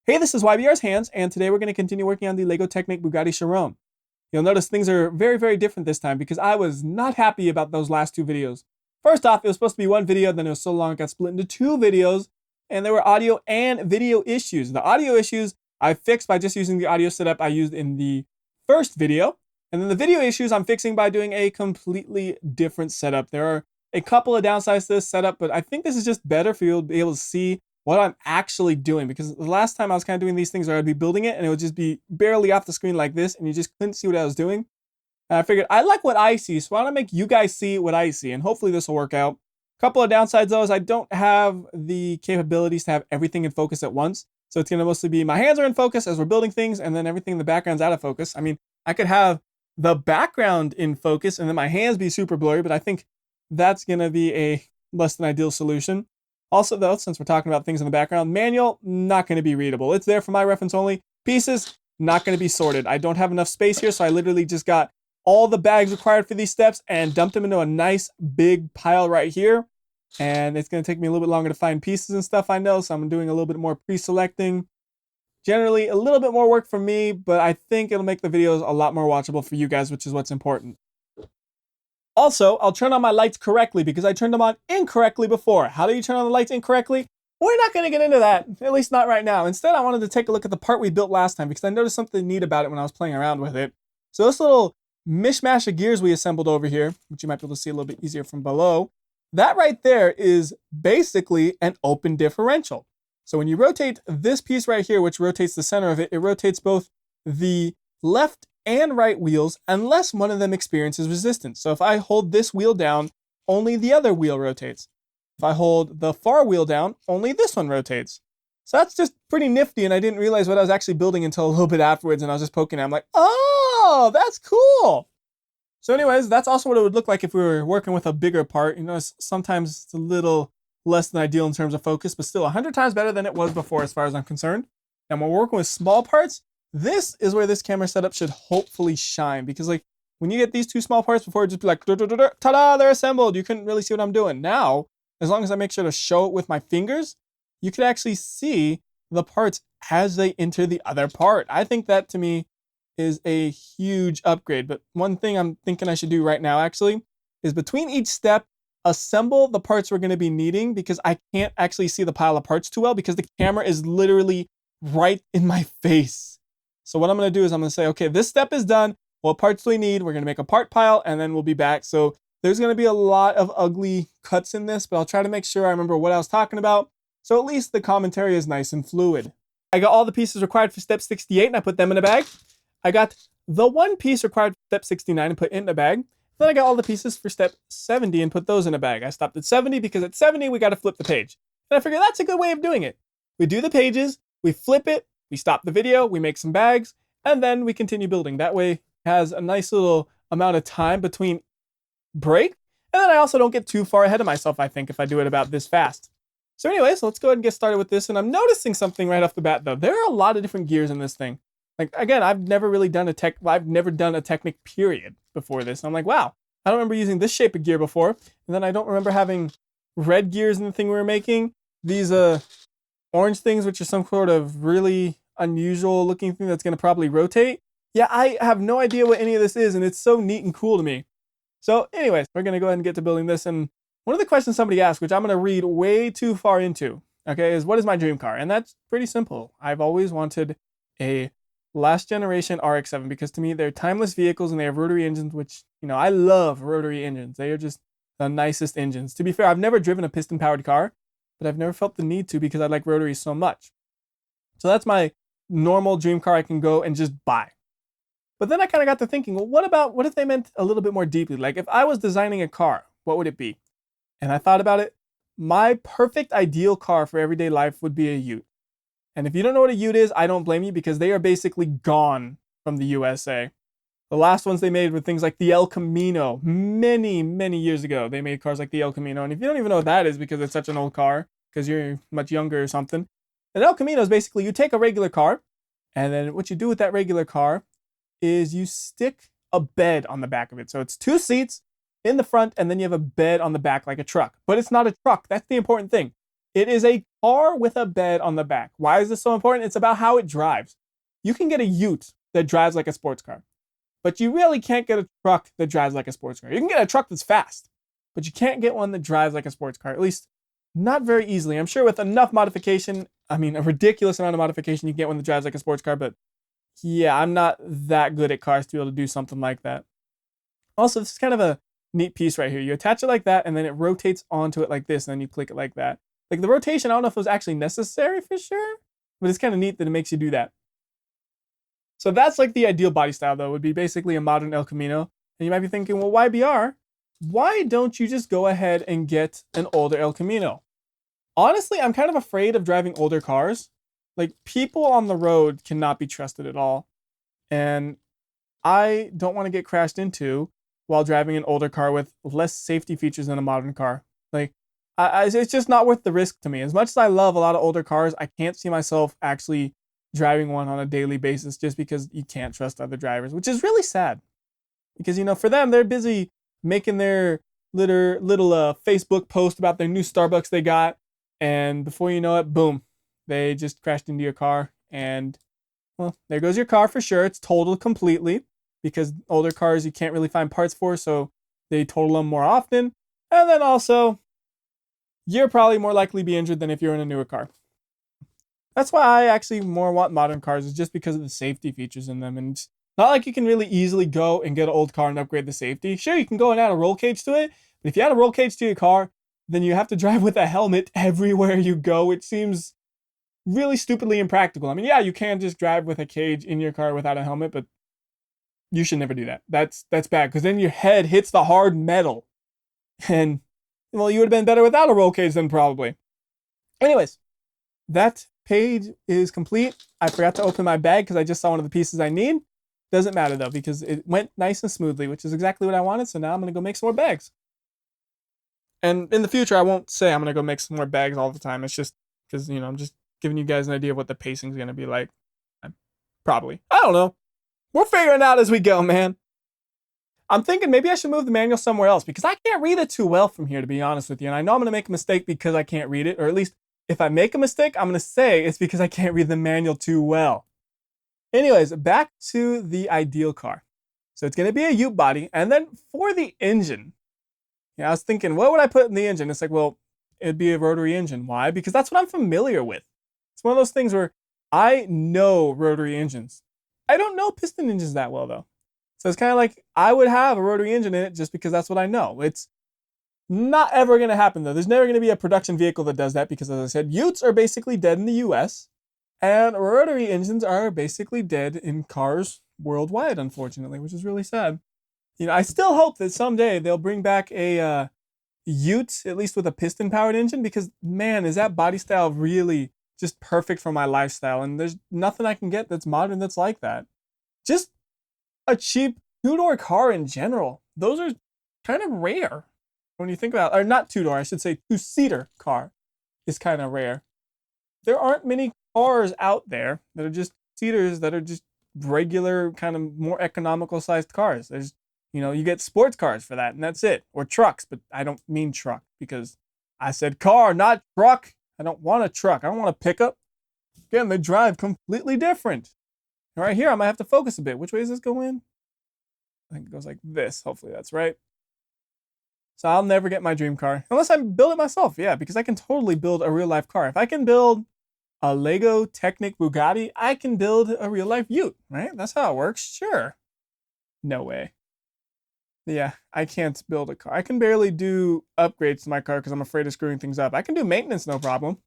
Hey, this is WhyBeAre's Hands, and today we're going to continue working on the Lego Technic Bugatti Chiron. You'll notice things are very, very different this time because I was not happy about those last two videos. First off, it was supposed to be one video, then it was so long it got split into two videos, and there were audio and video issues. The audio issues I fixed by just using the audio setup I used in the first video, and then the video issues I'm fixing by doing a completely different setup. There are a couple of downsides to this setup, but I think this is just better for you to be able to see what I'm actually doing, because the last time I was kind of doing these things where I'd be building it and it would just be barely off the screen like this and you just couldn't see what I was doing. And I figured I like what I see, so why don't I make you guys see what I see, and hopefully this will work out. A couple of downsides though is I don't have the capabilities to have everything in focus at once. So it's going to mostly be my hands are in focus as we're building things and then everything in the background's out of focus. I mean, I could have the background in focus and then my hands be super blurry, but I think that's going to be a less than ideal solution. Also though, since we're talking about things in the background, manual, not going to be readable. It's there for my reference only. Pieces, not going to be sorted. I don't have enough space here, so I literally just got all the bags required for these steps and dumped them into a nice big pile right here. And it's going to take me a little bit longer to find pieces and stuff, I know, so I'm doing a little bit more pre-selecting. Generally, a little bit more work for me, but I think it'll make the videos a lot more watchable for you guys, which is what's important. Also, I'll turn on my lights correctly because I turned them on incorrectly before. How do you turn on the lights incorrectly? We're not going to get into that, at least not right now. Instead, I wanted to take a look at the part we built last time because I noticed something neat about it when I was playing around with it. So this little mishmash of gears we assembled over here, which you might be able to see a little bit easier from below, that right there is basically an open differential. So when you rotate this piece right here, which rotates the center of it, it rotates both the left and right wheels unless one of them experiences resistance. So if I hold this wheel down, only the other wheel rotates. If I hold the far wheel down, only this one rotates. So that's just pretty nifty, and I didn't realize what I was actually building until a little bit afterwards, and I was just poking at it. I'm like, oh, that's cool. So anyways, that's also what it would look like if we were working with a bigger part. You know, sometimes it's a little less than ideal in terms of focus, but still 100 times better than it was before as far as I'm concerned. And when we're working with small parts, this is where this camera setup should hopefully shine, because like when you get these two small parts before, it'd just be like, ta-da, they're assembled. You couldn't really see what I'm doing. Now, as long as I make sure to show it with my fingers, you could actually see the parts as they enter the other part. I think that to me is a huge upgrade. But one thing I'm thinking I should do right now actually is between each step, assemble the parts we're going to be needing, because I can't actually see the pile of parts too well because the camera is literally right in my face. So what I'm going to do is I'm going to say, okay, this step is done. What parts do we need? We're going to make a part pile and then we'll be back. So there's going to be a lot of ugly cuts in this, but I'll try to make sure I remember what I was talking about. So at least the commentary is nice and fluid. I got all the pieces required for step 68 and I put them in a bag. I got the one piece required for step 69 and put it in a bag. Then I got all the pieces for step 70 and put those in a bag. I stopped at 70 because at 70 we got to flip the page. And I figured that's a good way of doing it. We do the pages, we flip it, we stop the video, we make some bags, and then we continue building. That way it has a nice little amount of time between break. And then I also don't get too far ahead of myself, I think, if I do it about this fast. So anyways, let's go ahead and get started with this. And I'm noticing something right off the bat though. There are a lot of different gears in this thing. Like again, I've never done a Technic period before this. I'm like, wow, I don't remember using this shape of gear before. And then I don't remember having red gears in the thing we were making. These orange things, which are some sort of really unusual looking thing that's going to probably rotate. Yeah, I have no idea what any of this is, and it's so neat and cool to me. So anyways, we're going to go ahead and get to building this. And one of the questions somebody asked, which I'm going to read way too far into, okay, is what is my dream car? And that's pretty simple. I've always wanted a last generation RX-7 because to me they're timeless vehicles and they have rotary engines, which, you know, I love rotary engines. They are just the nicest engines. To be fair, I've never driven a piston powered car, but I've never felt the need to because I like rotaries so much. So that's my normal dream car I can go and just buy. But then I kind of got to thinking, well, what if they meant a little bit more deeply? Like if I was designing a car, what would it be? And I thought about it. My perfect ideal car for everyday life would be a Ute. And if you don't know what a Ute is, I don't blame you because they are basically gone from the USA. The last ones they made were things like the El Camino. Many, many years ago, they made cars like the El Camino. And if you don't even know what that is because it's such an old car, because you're much younger or something, an El Camino is basically you take a regular car, and then what you do with that regular car is you stick a bed on the back of it. So it's two seats in the front, and then you have a bed on the back like a truck. But it's not a truck. That's the important thing. It is a car with a bed on the back. Why is this so important? It's about how it drives. You can get a Ute that drives like a sports car, but you really can't get a truck that drives like a sports car. You can get a truck that's fast, but you can't get one that drives like a sports car, at least not very easily. I'm sure with enough modification, I mean, a ridiculous amount of modification, you can get one that drives like a sports car, but yeah, I'm not that good at cars to be able to do something like that. Also, this is kind of a neat piece right here. You attach it like that, and then it rotates onto it like this, and then you click it like that. Like the rotation, I don't know if it was actually necessary for sure, but it's kind of neat that it makes you do that. So that's like the ideal body style, though, would be basically a modern El Camino. And you might be thinking, well, WhyBeAre? Why don't you just go ahead and get an older El Camino? Honestly, I'm kind of afraid of driving older cars. Like, people on the road cannot be trusted at all. And I don't want to get crashed into while driving an older car with less safety features than a modern car. Like, it's just not worth the risk to me. As much as I love a lot of older cars, I can't see myself actually driving one on a daily basis just because you can't trust other drivers, which is really sad. Because, you know, for them, they're busy making their little Facebook post about their new Starbucks they got. And before you know it, boom, they just crashed into your car. And, well, there goes your car for sure. It's totaled completely because older cars you can't really find parts for, so they total them more often. And then also, you're probably more likely to be injured than if you're in a newer car. That's why I actually more want modern cars, is just because of the safety features in them. And it's not like you can really easily go and get an old car and upgrade the safety. Sure, you can go and add a roll cage to it, but if you add a roll cage to your car, then you have to drive with a helmet everywhere you go. It seems really stupidly impractical. I mean, yeah, you can just drive with a cage in your car without a helmet, but you should never do that. That's bad, because then your head hits the hard metal. And, well, you would have been better without a roll cage then, probably. Anyways, that page is complete. I forgot to open my bag because I just saw one of the pieces I need. Doesn't matter, though, because it went nice and smoothly, which is exactly what I wanted. So now I'm going to go make some more bags. And in the future, I won't say I'm going to go make some more bags all the time. It's just because, you know, I'm just giving you guys an idea of what the pacing is going to be like. Probably. I don't know. We're figuring it out as we go, man. I'm thinking maybe I should move the manual somewhere else because I can't read it too well from here, to be honest with you. And I know I'm going to make a mistake because I can't read it, or at least if I make a mistake, I'm going to say it's because I can't read the manual too well. Anyways, back to the ideal car. So it's going to be a Ute body. And then for the engine, I was thinking, what would I put in the engine? It's like, well, it'd be a rotary engine. Why? Because that's what I'm familiar with. It's one of those things where I know rotary engines. I don't know piston engines that well, though. So it's kind of like I would have a rotary engine in it just because that's what I know. It's not ever going to happen, though. There's never going to be a production vehicle that does that because, as I said, Utes are basically dead in the US, and rotary engines are basically dead in cars worldwide, unfortunately, which is really sad. You know, I still hope that someday they'll bring back a Ute, at least with a piston-powered engine, because, man, is that body style really just perfect for my lifestyle, and there's nothing I can get that's modern that's like that. Just a cheap two-door car in general. Those are kind of rare when you think about it. Or not two-door, I should say two-seater car is kind of rare. There aren't many cars out there that are just seaters that are just regular, kind of more economical sized cars. There's, you know, you get sports cars for that, and that's it. Or trucks, but I don't mean truck because I said car, not truck. I don't want a truck. I don't want a pickup. Again, they drive completely different. Right here, I might have to focus a bit. Which way does this go in? I think it goes like this. Hopefully that's right. So I'll never get my dream car. Unless I build it myself. Yeah, because I can totally build a real life car. If I can build a Lego Technic Bugatti, I can build a real life Ute, right? That's how it works. Sure. No way. Yeah, I can't build a car. I can barely do upgrades to my car because I'm afraid of screwing things up. I can do maintenance, no problem.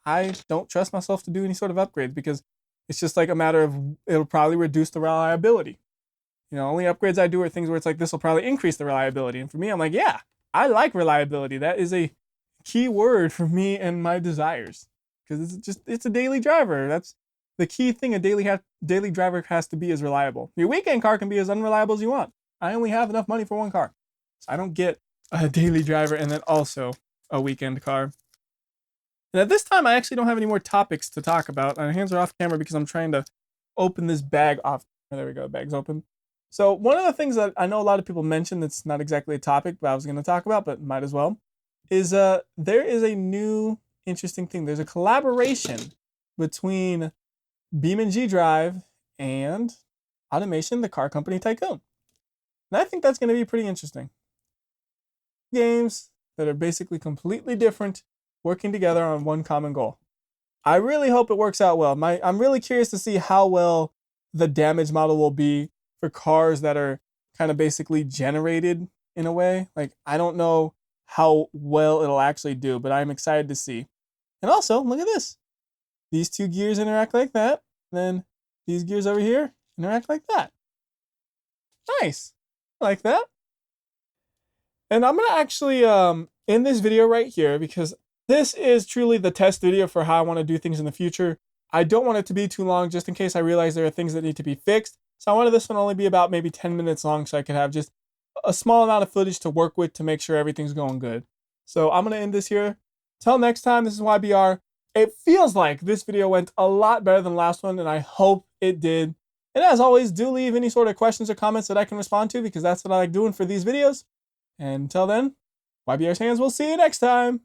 I don't trust myself to do any sort of upgrades because it's just like a matter of it'll probably reduce the reliability. You know, only upgrades I do are things where it's like this will probably increase the reliability. And for me, I'm like, yeah, I like reliability. That is a key word for me and my desires because it's a daily driver. That's the key thing a daily driver has to be, is reliable. Your weekend car can be as unreliable as you want. I only have enough money for one car. So I don't get a daily driver and then also a weekend car. And at this time, I actually don't have any more topics to talk about. My hands are off camera because I'm trying to open this bag off. Oh, there we go, the bag's open. So one of the things that I know a lot of people mention that's not exactly a topic, but I was going to talk about, but might as well, is there is a new interesting thing. There's a collaboration between Beam and G Drive and Automation, the car company tycoon. And I think that's going to be pretty interesting. Games that are basically completely different working together on one common goal. I really hope it works out well. I'm really curious to see how well the damage model will be for cars that are kind of basically generated in a way. Like, I don't know how well it'll actually do, but I'm excited to see. And also, look at this. These two gears interact like that. Then these gears over here interact like that. Nice. I like that. And I'm going to actually end this video right here because this is truly the test video for how I want to do things in the future. I don't want it to be too long just in case I realize there are things that need to be fixed. So I wanted this one only be about maybe 10 minutes long so I could have just a small amount of footage to work with to make sure everything's going good. So I'm going to end this here. Till next time, this is WhyBeAre. It feels like this video went a lot better than the last one, and I hope it did. And as always, do leave any sort of questions or comments that I can respond to because that's what I like doing for these videos. And until then, WhyBeAre's hands, we'll see you next time.